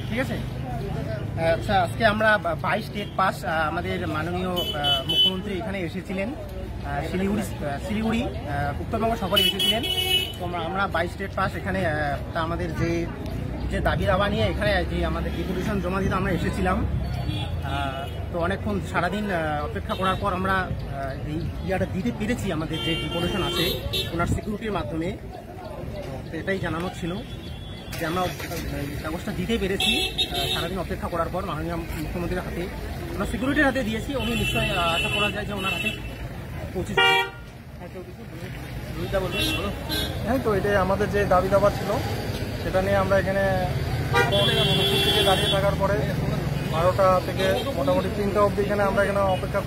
ঠিক আছে। আচ্ছা, আজকে আমরা 22 স্টেট পাস আমাদের মাননীয় মুখ্যমন্ত্রী এখানে এসেছিলেন, শিলিগুড়ি উত্তরবঙ্গ সফরে এসেছিলেন। তো আমরা 22 স্টেট পাস এখানে তা আমাদের যে দাবি দাবা নিয়ে এখানে যে আমাদের ডেপুটেশন জমা দিতে আমরা এসেছিলাম। তো অনেকক্ষণ সারাদিন অপেক্ষা করার পর আমরা এই ইয়াটা দিতে পেরেছি। আমাদের যে ডেপুটেশন আছে ওনার সিকিউরিটির মাধ্যমে, তো এটাই জানানো ছিল যে আমরা কাগজটা দিতে পেরেছি সারাদিন অপেক্ষা করার পর মাননীয় মুখ্যমন্ত্রীর হাতে, আমরা সিকিউরিটির হাতে দিয়েছি। উনি নিশ্চয়ই আশা করা যায় যে ওনার হাতে পৌঁছে যাবে। হ্যাঁ, তো এটাই আমাদের যে দাবি দাবা ছিল সেটা নিয়ে আমরা এখানে থেকে দাঁড়িয়ে থাকার পরে 12টা থেকে মোটামুটি 3টা অবধি এখানে অপেক্ষা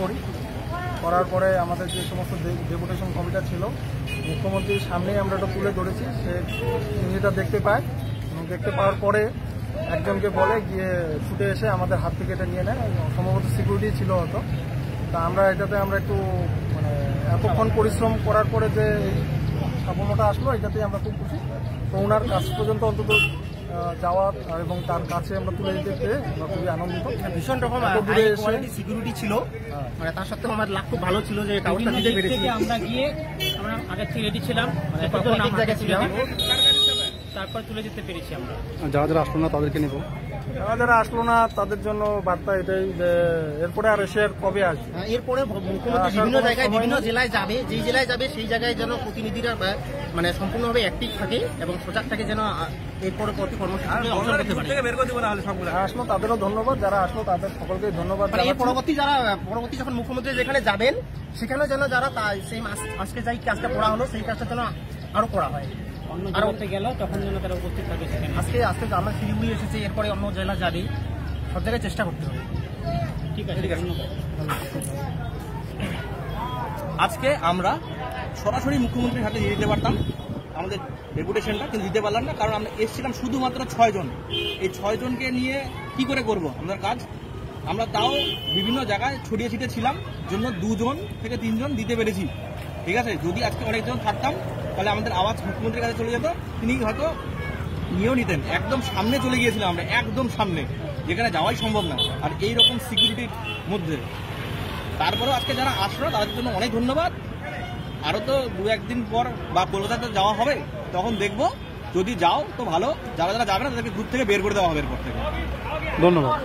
করার পরে আমাদের যে সমস্ত ডেপুটেশন কমিটি ছিল মুখ্যমন্ত্রীর সামনেই আমরা এটা তুলে ধরেছি। সে যেটা দেখতে পায় এবং দেখতে পাওয়ার পরে একজনকে বলে গিয়ে ছুটে এসে আমাদের হাত থেকে এটা নিয়ে নেয়। সম্ভবত সিকিউরিটি ছিল হয়তো। তা আমরা এটাতে একটু এতক্ষণ পরিশ্রম করার পরে যে সাফল্যটা আসলো এটাতেই আমরা খুব খুশি। তো ওনার কাছ পর্যন্ত অন্তত যাওয়া এবং তার কাছে আমরা তুলে দিতে পেরে আমরা খুবই আনন্দিত। ভীষণ রকম সিকিউরিটি ছিল, মানে তার সত্ত্বেও আমার লাভ খুব ভালো ছিল যে কাগজটা দিতে পেরেছি। আমরা গিয়ে আমরা আগের থেকে রেডি ছিলাম, তারপর তুলে দিতে পেরেছি। আমরা যারা যারা আসলো না তাদেরকে নেব, যারা আসলো না তাদের জন্য বার্তা এটাই যে এরপরে আর এসে কবে আসবে। এরপরে মুখ্যমন্ত্রী বিভিন্ন জায়গায় বিভিন্ন জেলায় যাবে, যেই জেলায় যাবে সেই জায়গায় যেন প্রতিনিধিরা মানে সম্পূর্ণভাবে অ্যাক্টিভ থাকে এবং সজাগ থাকে, যেন এরপরে প্রতি কর্মসূচি আসলো তাদেরও ধন্যবাদ, যারা আসলো তাদের সকলকে ধন্যবাদ। এর পরবর্তী যখন মুখ্যমন্ত্রী যেখানে যাবেন সেখানে যেন যারা সেই আজকে যাই কাজটা করা হলো সেই কাজটা যেন আরো করা হয়, আর করতে গেল তখন যেন তারা উপস্থিত থাকে সেখানে। আজকে আমরা শিলিগুড়ি এসেছি, এরপরে অন্য জেলা যাবে, সব জায়গায় চেষ্টা করতে হবে। ঠিক আছে, আজকে আমরা সরাসরি মুখ্যমন্ত্রীর হাতে দিয়ে দিতে পারতাম আমাদের ডেপুটেশনটা, কিন্তু দিতে পারলাম না, কারণ আমরা এসেছিলাম শুধুমাত্র 6 জন। এই 6 জনকে নিয়ে কি করে করব আমাদের কাজ? আমরা তাও বিভিন্ন জায়গায় ছড়িয়ে ছিটিয়ে ছিলাম জন্য 2 জন থেকে 3 জন দিতে পেরেছি। ঠিক আছে, যদি আজকে অনেকজন থাকতাম তাহলে আমাদের আওয়াজ মুখ্যমন্ত্রীর কাছে চলে যেত, তিনি হয়তো নিয়েও নিতেন। একদম সামনে চলে গিয়েছিলাম আমরা, একদম সামনে, যেখানে যাওয়াই সম্ভব না, আর এইরকম সিকিউরিটির মধ্যে। তারপরেও আজকে যারা আসলো তাদের জন্য অনেক ধন্যবাদ। আরও তো 2-1 দিন পর বা কলকাতাতে যাওয়া হবে, তখন দেখবো। যদি যাও তো ভালো, যারা যারা যাবে না তাদেরকে গ্রুপ থেকে বের করে দেওয়া হবে এরপর থেকে। ধন্যবাদ।